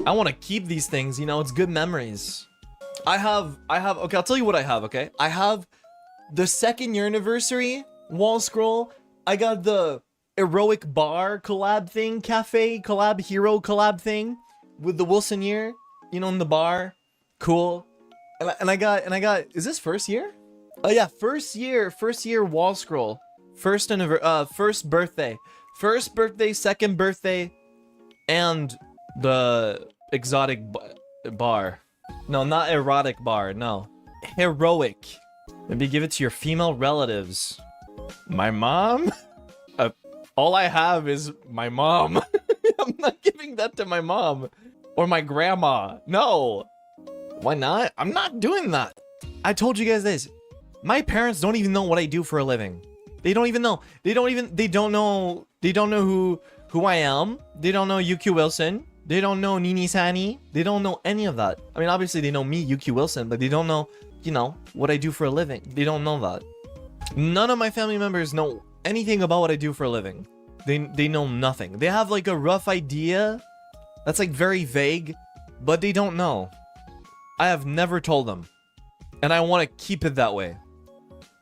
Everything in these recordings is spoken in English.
I want to keep these things, you know, it's good memories. I have, okay, I'll tell you what I have, okay? I have the 2nd year anniversary wall scroll. I got the Heroic Bar collab thing, cafe collab, hero collab thing with the Wilson year, you know, in the bar. Cool. And I got, is this 1st year? Oh yeah, first year wall scroll. First birthday. 1st birthday, 2nd birthday, and the exotic bar. No, not erotic bar, no. Heroic. Maybe give it to your female relatives. My mom? All I have is my mom. I'm not giving that to my mom. Or my grandma. No. Why not? I'm not doing that. I told you guys this. My parents don't even know what I do for a living. They don't even know. They don't know who I am. They don't know Yuki Wilson. They don't know nijisanjien. They don't know any of that. I mean, obviously they know me, Yuki Wilson, but they don't know, you know, what I do for a living. They don't know that. None of my family members know anything about what I do for a living. They know nothing. They have like a rough idea that's like very vague, but they don't know. I have never told them. And I want to keep it that way.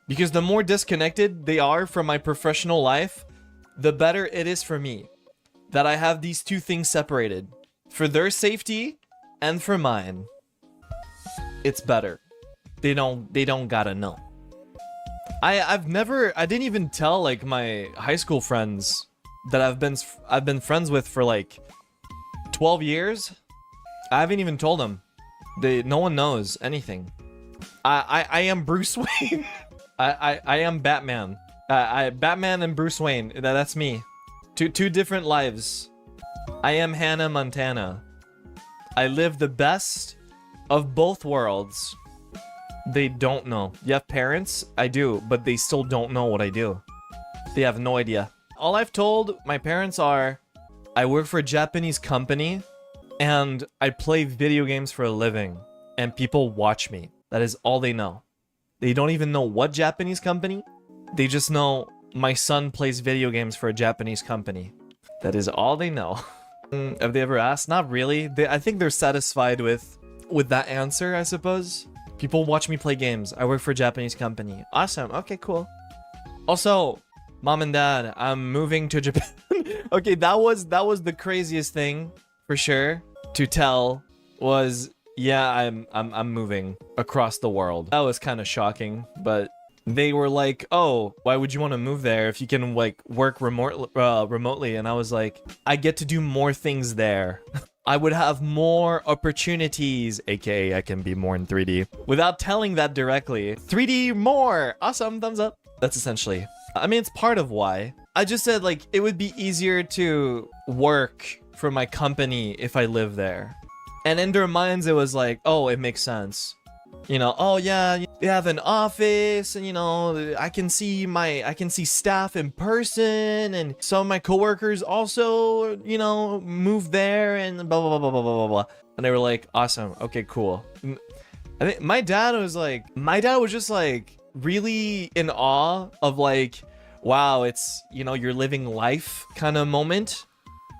Because the more disconnected they are from my professional life, the better it is for me that I have these two things separated. For their safety and for mine. It's better. They don't gotta know. I didn't even tell like my high school friends that I've been friends with for like 12 years. I haven't even told them. No one knows anything. I am Bruce Wayne. I am Batman. Batman and Bruce Wayne. That's me. Two different lives. I am Hannah Montana. I live the best of both worlds. They don't know. You have parents? I do, but they still don't know what I do. They have no idea. All I've told my parents are, I work for a Japanese company, and I play video games for a living, and people watch me. That is all they know. They don't even know what Japanese company. They just know my son plays video games for a Japanese company. That is all they know. Have they ever asked? Not really. I think they're satisfied with that answer, I suppose. People watch me play games. I work for a Japanese company. Awesome. Okay, cool. Also, mom and dad, I'm moving to Japan. Okay, that was the craziest thing for sure to tell was, yeah, I'm moving across the world. That was kind of shocking, but they were like, oh, why would you want to move there if you can like work remotely? And I was like, I get to do more things there. I would have more opportunities, aka I can be more in 3D. Without telling that directly. 3D more! Awesome, thumbs up. That's essentially, I mean, it's part of why. I just said like, it would be easier to work for my company if I live there. And in their minds, it was like, oh, it makes sense. You know, oh yeah, they have an office and you know, I can see staff in person and some of my coworkers also, you know, move there and blah, blah, blah, blah, blah, blah, blah. And they were like, awesome. Okay, cool. I think my dad was just like really in awe of like, wow, it's, you know, you're living life kind of moment.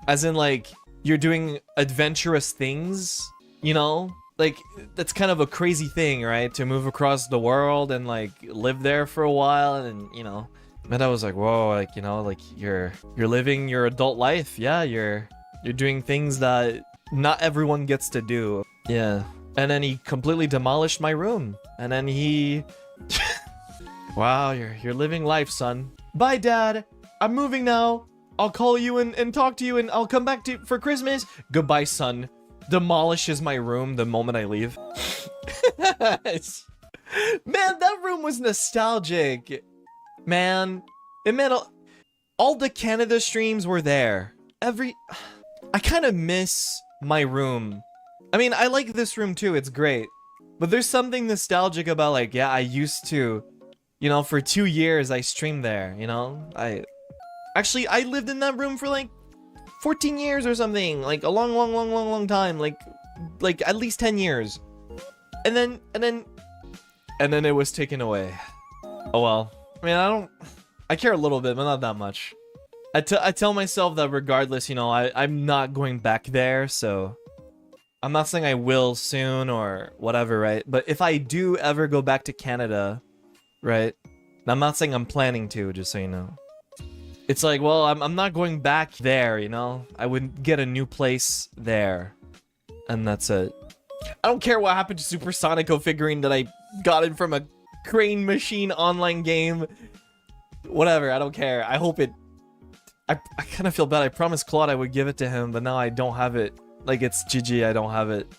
As in like, you're doing adventurous things, you know? Like, that's kind of a crazy thing, right? To move across the world and, like, live there for a while and, you know. And I was like, whoa, like, you know, like, you're living your adult life. Yeah, you're doing things that not everyone gets to do. Yeah. And then he completely demolished my room. And then he... Wow, you're living life, son. Bye, Dad. I'm moving now. I'll call you and talk to you and I'll come back for Christmas. Goodbye, son. Demolishes my room the moment I leave. Man, that room was nostalgic. Man, it meant all the Canada streams were there. I kind of miss my room. I mean, I like this room too, it's great. But there's something nostalgic about like, yeah, I used to, you know, for 2 years I streamed there, you know? I lived in that room for like 14 years or something, like a long time, like at least 10 years. And then it was taken away. Oh well. I mean, I care a little bit, but not that much. I tell myself that regardless, you know, I'm not going back there, so I'm not saying I will soon or whatever, right? But if I do ever go back to Canada, right? I'm not saying I'm planning to, just so you know. It's like, well, I'm not going back there, you know? I would get a new place there. And that's it. I don't care what happened to Supersonico figurine that I got it from a crane machine online game. Whatever, I don't care. I hope it... I kind of feel bad. I promised Claude I would give it to him, but now I don't have it. Like, it's GG, I don't have it.